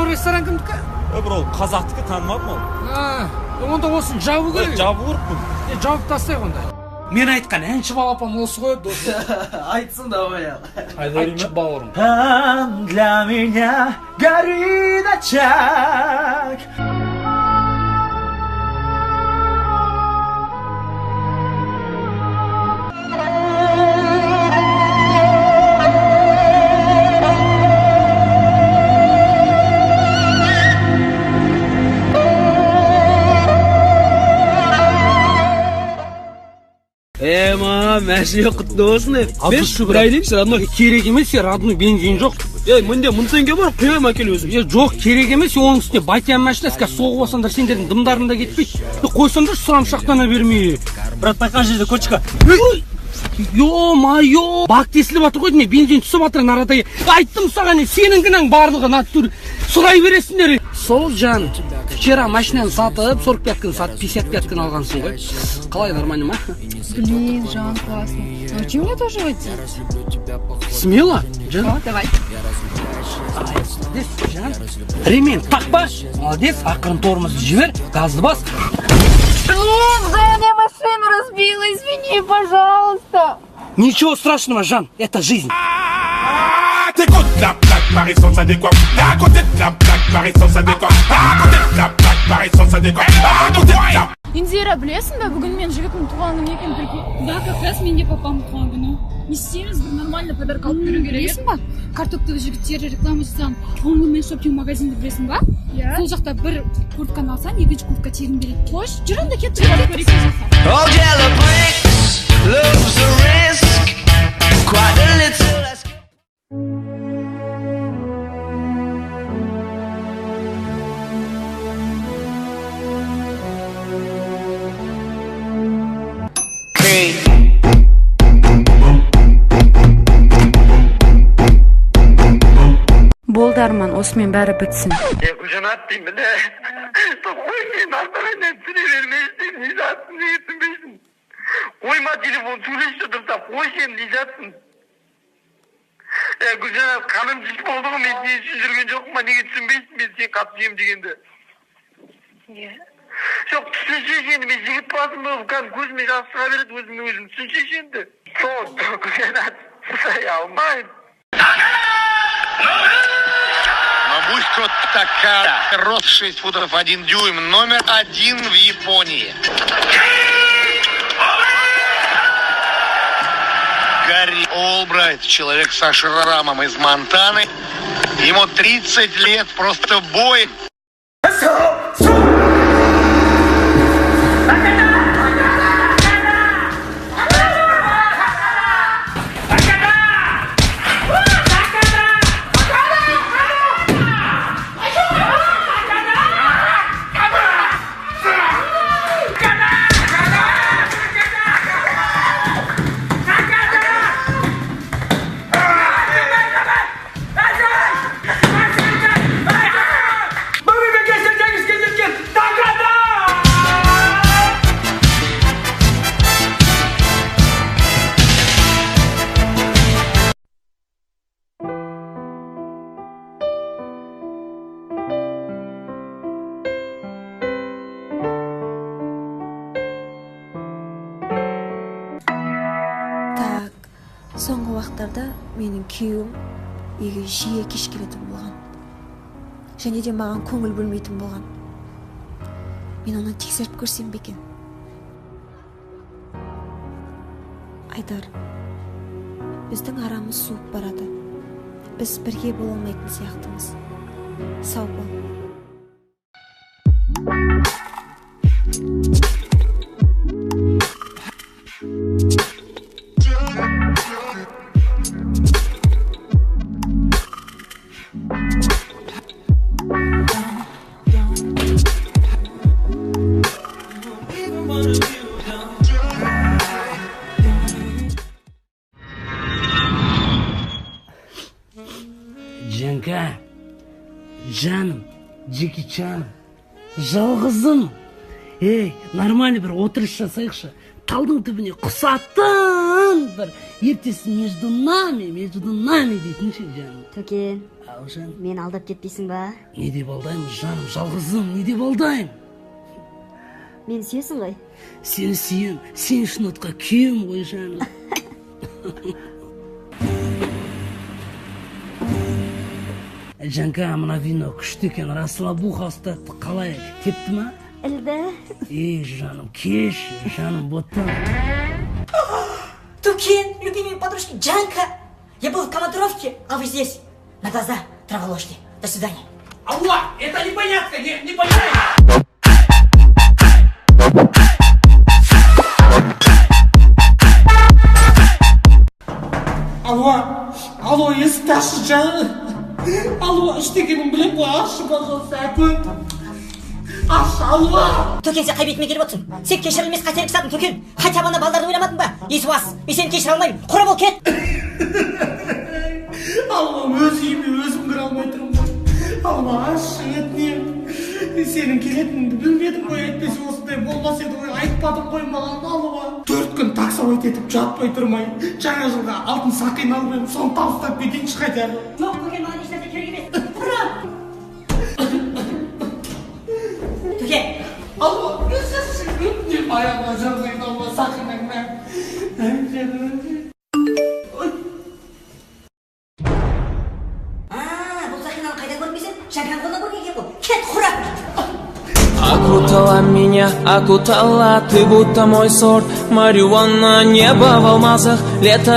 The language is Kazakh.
анау ресторан кімдікі? Бро, қазақтікі танымадым ол. Онда осын жабу керек. Жабу керек. Жауып тастайық онда. Мен айтқан әнші балапан осы ғой, досы. Айтсын давай. Айтшы бауырым. Для меня горит очаг. Мәшіне құтты болсын. Мен шүкір айлеймші, родной керек емес, родной бензин жоқ. Мінде 1000 теңге бар, құйам әкел өзім. Жоқ, керек емес, оның үстіне батян машинасқа соғып алсаңдар сендердің дымдарында кетпейді. Қойсаңдар сұрамшақтана бермей. Брат, байқан жерде кочка. Ё-майо, бак тесіліп атыр ғой, не бензин түсіп атыр нарадай. Айттым саған, сенің кінәң барлығы натур. Сұрай бересіңдер. Сол жан, вчера машинаны сатып, 45 күн сатып, 55 күн алғансың ғой. Қалай, нормально ма? Блин, Жан, классно. Научи меня тоже водить. Смело, Жан? О, давай. Молодец, Жан. Ремень тақпа. Молодец, ақырын тормозды жібер, газды бас. Нет, Жан, я машину разбила, извини, пожалуйста. Ничего страшного, Жан, это жизнь. T'es contre la plaque, Paris sans ça décoiffe. À côté de la plaque, Paris sans ça décoiffe. À côté de la plaque, Paris sans ça décoiffe. À côté de la... Индира, білесің бе, бүгін мен жігіттің туған күні екен прикинь. Да, как раз менде папамның туған күні. Не істейміз, бір нормально подарок алып беру керек. Білесің ба? Картоптық жігіттері реклама жасаған онлайн шоппинг магазинді білесің ба? Иә. Сол жақта бір куртканы алсаң, екінші куртка тегін береді. Қош, жүр онда кеттік көрейік сол жақта. All yellow bricks lose the risk. Quite a little less. Болды Арман, осымен бәрі бітсін. Гүлжанат деймін, міне. Қой, мен артағайнан түсіне бермейсің, не жатсың, не түсінбейсің. Қойма телефон сөйлесші тұрса, қой сен не жатсың. Гүлжанат, қаным жіс болды ғой, мен сен үшін жүрген жоқпын ба, неге түсінбейсің, мен сен қатты жем дегенді. Жоқ, түсінше енді, мен жігіт басым болып, көзіме жас шыға береді, өзім түсінше енді. Сол, Гүлжанат, сай алмайын. Будь кто такая. Рост 6 футов 1 дюйм. Номер 1 в Японии. Гарри Олбрайт, человек со шрамом из Монтаны. Ему 30 лет, просто бой. Соңғы уақыттарда менің күйеуім үйге жиі кеш келетін болған. Және де маған көңіл бөлмейтін болған. Мен оны тексеріп көрсем бе екен? Айдар, біздің арамыз суып барады. Біз бірге бола алмайтын сияқтымыз. Сау бол. Жанка, жаным, Джеки Чан, жалғызым. Нормально бір отырыс жасайықшы. талдың түбіне құс аттың бір ертесі между нами дейтінші жаным. Төкен, Ау жаным. мен алдап кетпейсің ба? Не деп алдаймын жаным, жалғызым, не деп алдаймын? Мен сүйесің ғой. Сені сүйем, сен үшін отқа күйем ғой жаным. Жанка, мына вино күшті екен, расслабуха ұстатты, қалай, тепті ма? Ілді. Жаным, кеш, жаным, боттан. Тукен, любимые подружки, Джанка. Я был в командировке, а вы здесь. На глаза траволожки. До свидания. Алло, это непонятно, непонятно. Алло, есікті ашшы жаным. Алло, іштегенін білем ғой, ашшы, пожалуйста, әкім. Аш, алло. Төкен, сен қай бетіме келіп отырсың? Сен кешірілмес қателік жасадың, Төкен. Хотя бы ана балдарды ойламадың ба? Есуас, мен сені кешіре алмаймын. Қора бол, кет. Алло, өз үйіме өзім кіре алмай тұрмын. Алло, ашшы, етінем. Сенің келетініңді білмедім ғой, әйтпесе осындай болмас еді ғой, айтпадың ғой маған, алло. 4 күн таксовать етіп жатпай тұрмай, жаңа жылға алтын сақин алып едім, соны табыстап кетейінші қайтар. Жоқ, Төкен, маған ешнәрсе керек емес. Тұра. Төкен. Алло, өсірші, өтінем аяғыма жазайын, алло, сақинаңнан. Бұл сақинаны қайда көрмейсің? Шәкірін қолына көрген екен ғой. Кет, құра. Окутала меня, окутала, ты будто мой сорт, марихуана, небо в алмазах, лето.